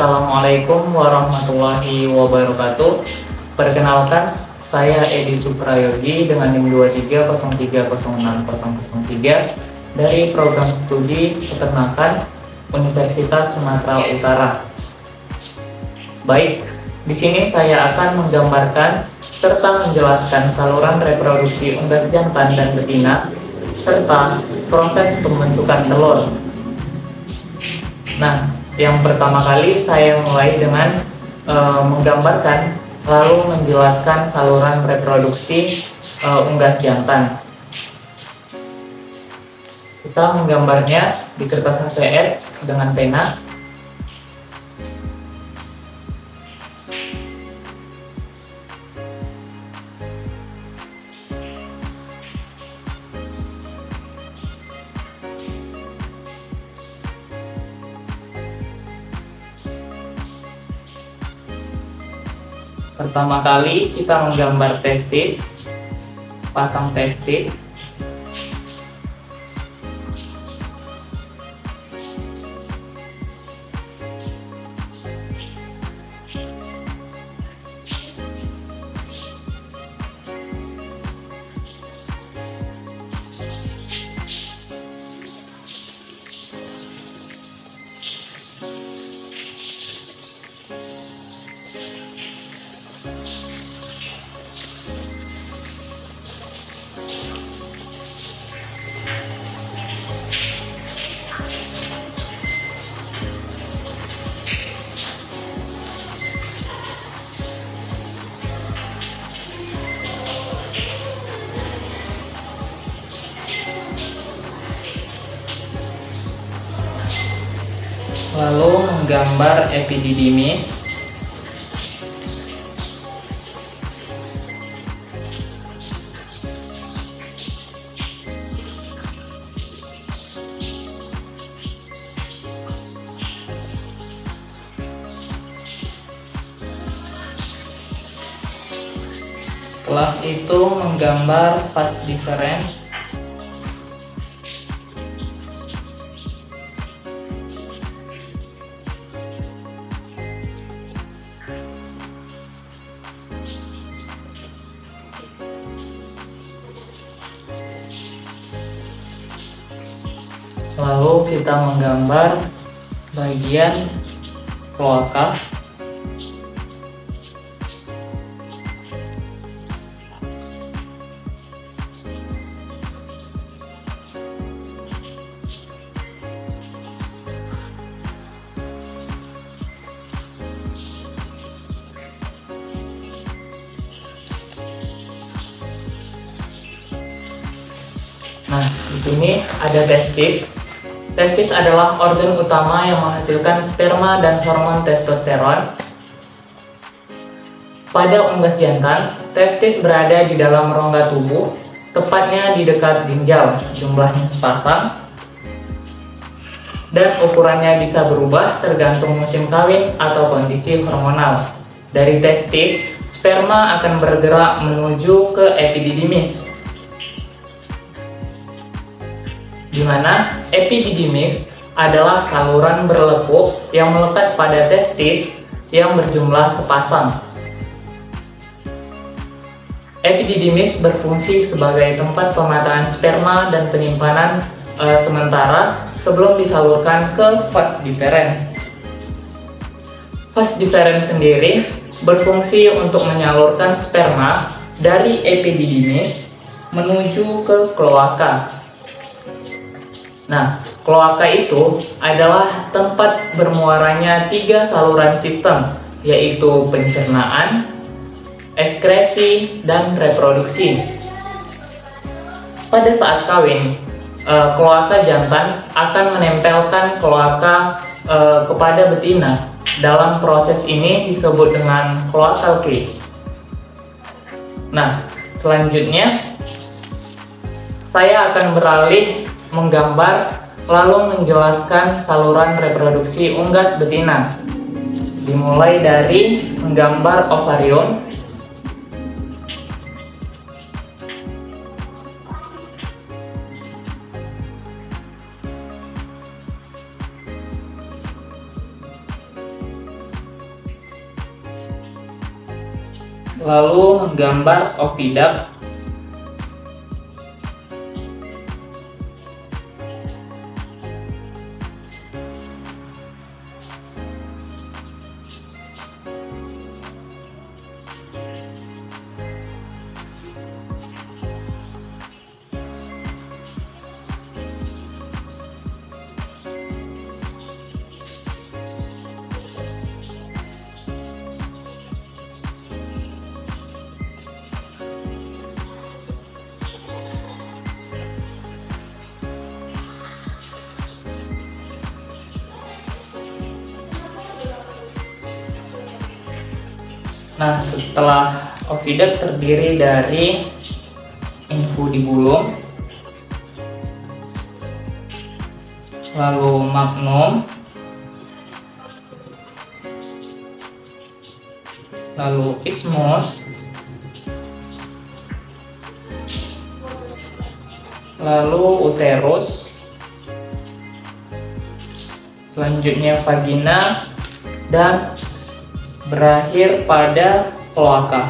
Assalamualaikum warahmatullahi wabarakatuh. Perkenalkan, saya Edi Suprayogi dengan NIM 2303060003 dari Program Studi Peternakan Universitas Sumatera Utara. Baik, di sini saya akan menggambarkan serta menjelaskan saluran reproduksi unggas jantan dan betina serta proses pembentukan telur. Nah, yang pertama kali saya mulai dengan menggambarkan lalu menjelaskan saluran reproduksi unggas jantan. Kita menggambarnya di kertas HVS dengan pena. Pertama kali kita menggambar testis, pasang testis. Lalu menggambar epididymis. Setelah itu menggambar vas deferens. Lalu kita menggambar bagian kloaka. Nah, di sini ada testis. Testis adalah organ utama yang menghasilkan sperma dan hormon testosteron. Pada unggas jantan, testis berada di dalam rongga tubuh, tepatnya di dekat ginjal. Jumlahnya sepasang, dan ukurannya bisa berubah tergantung musim kawin atau kondisi hormonal. Dari testis, sperma akan bergerak menuju ke epididymis, di mana epididymis adalah saluran berlekuk yang melekat pada testis yang berjumlah sepasang. Epididymis berfungsi sebagai tempat pematangan sperma dan penyimpanan sementara sebelum disalurkan ke vas deferens. Vas deferens sendiri berfungsi untuk menyalurkan sperma dari epididymis menuju ke kloaka. Nah, kloaka itu adalah tempat bermuaranya 3 saluran sistem, yaitu pencernaan, ekskresi, dan reproduksi. Pada saat kawin, kloaka jantan akan menempelkan kloaka kepada betina. Dalam proses ini disebut dengan cloacal case. Nah, selanjutnya saya akan beralih menggambar lalu menjelaskan saluran reproduksi unggas betina. Dimulai dari menggambar ovarium. lalu menggambar oviduct. Nah, setelah oviduct terdiri dari infundibulum, lalu magnum, lalu isthmus, lalu uterus, selanjutnya vagina, dan berakhir pada kloaka.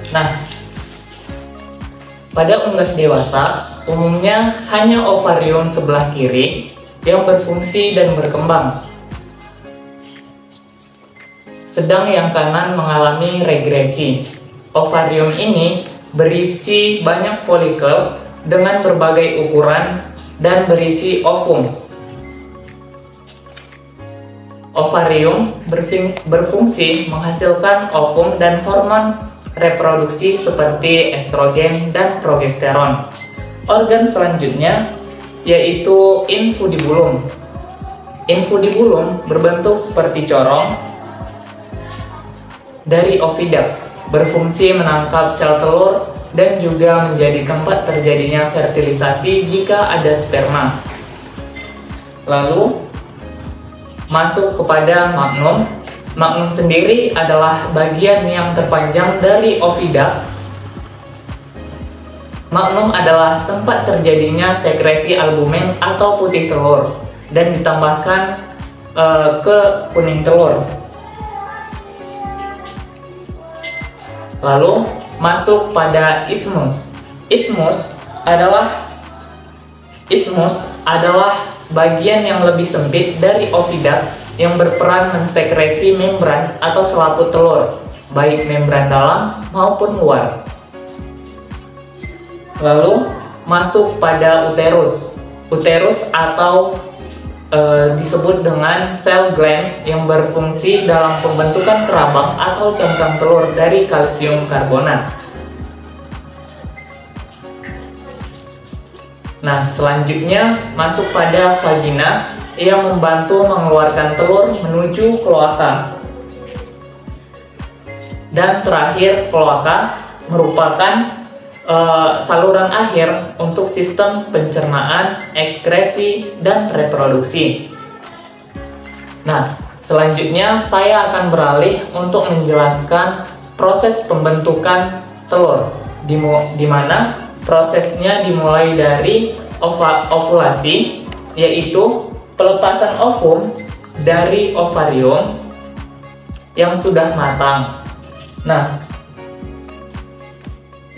Nah, pada unggas dewasa, umumnya hanya ovarium sebelah kiri yang berfungsi dan berkembang, sedang yang kanan mengalami regresi. Ovarium ini berisi banyak folikel dengan berbagai ukuran dan berisi ovum. Ovarium berfungsi menghasilkan ovum dan hormon reproduksi seperti estrogen dan progesteron. Organ selanjutnya yaitu infundibulum. Infundibulum berbentuk seperti corong dari oviduct, berfungsi menangkap sel telur dan juga menjadi tempat terjadinya fertilisasi jika ada sperma. Lalu masuk kepada magnum. Magnum sendiri adalah bagian yang terpanjang dari oviduct. Magnum adalah tempat terjadinya sekresi albumen atau putih telur dan ditambahkan ke kuning telur. Lalu masuk pada isthmus. Isthmus adalah bagian yang lebih sempit dari oviduct yang berperan mensekresi membran atau selaput telur, baik membran dalam maupun luar. Lalu masuk pada uterus. Uterus atau disebut dengan sel gland yang berfungsi dalam pembentukan kerabang atau cangkang telur dari kalsium karbonat. Nah, selanjutnya masuk pada vagina yang membantu mengeluarkan telur menuju kloaka. Dan terakhir, kloaka merupakan saluran akhir untuk sistem pencernaan, ekskresi, dan reproduksi. Nah, selanjutnya saya akan beralih untuk menjelaskan proses pembentukan telur, di mana prosesnya dimulai dari ovulasi, yaitu pelepasan ovum dari ovarium yang sudah matang. Nah,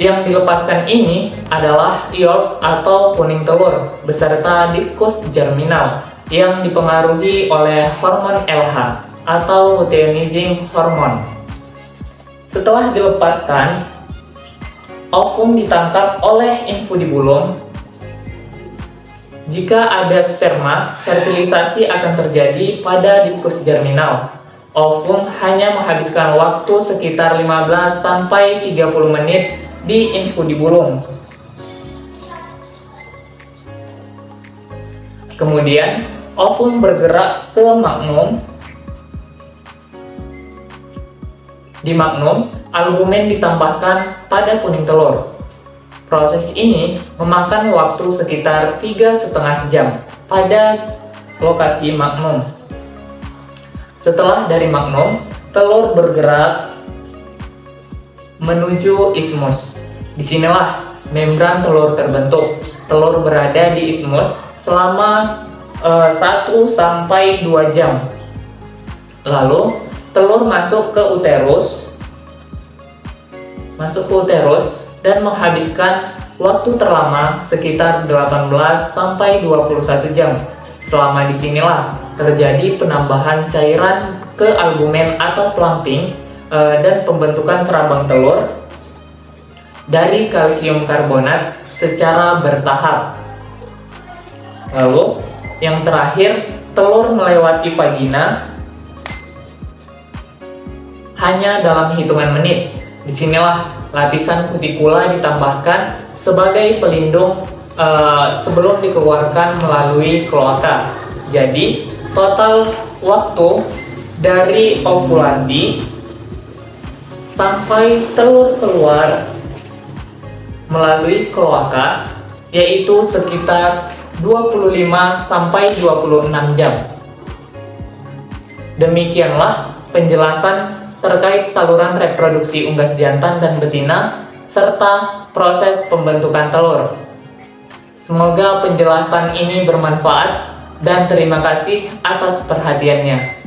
yang dilepaskan ini adalah yolk atau kuning telur beserta diskus germinal yang dipengaruhi oleh hormon LH atau luteinizing hormone. Setelah dilepaskan, ovum ditangkap oleh infundibulum. Jika ada sperma, fertilisasi akan terjadi pada diskus germinal. Ovum hanya menghabiskan waktu sekitar 15-30 menit di infundibulum. Kemudian ovum bergerak ke magnum. Di magnum, albumen ditambahkan pada kuning telur. Proses ini memakan waktu sekitar 3,5 jam pada lokasi magnum. Setelah dari magnum, telur bergerak menuju ismus. Disinilah membran telur terbentuk. Telur berada di ismus selama 1 sampai 2 jam. Lalu telur masuk ke uterus dan menghabiskan waktu terlama sekitar 18 sampai 21 jam. Selama disinilah terjadi penambahan cairan ke albumen atau plumping dan pembentukan perabang telur dari kalsium karbonat secara bertahap. Lalu yang terakhir, telur melewati vagina hanya dalam hitungan menit. Disinilah lapisan kutikula ditambahkan sebagai pelindung sebelum dikeluarkan melalui kloaka. Jadi total waktu dari ovulasi sampai telur keluar melalui kloaka yaitu sekitar 25 sampai 26 jam. Demikianlah penjelasan terkait saluran reproduksi unggas jantan dan betina serta proses pembentukan telur. Semoga penjelasan ini bermanfaat dan terima kasih atas perhatiannya.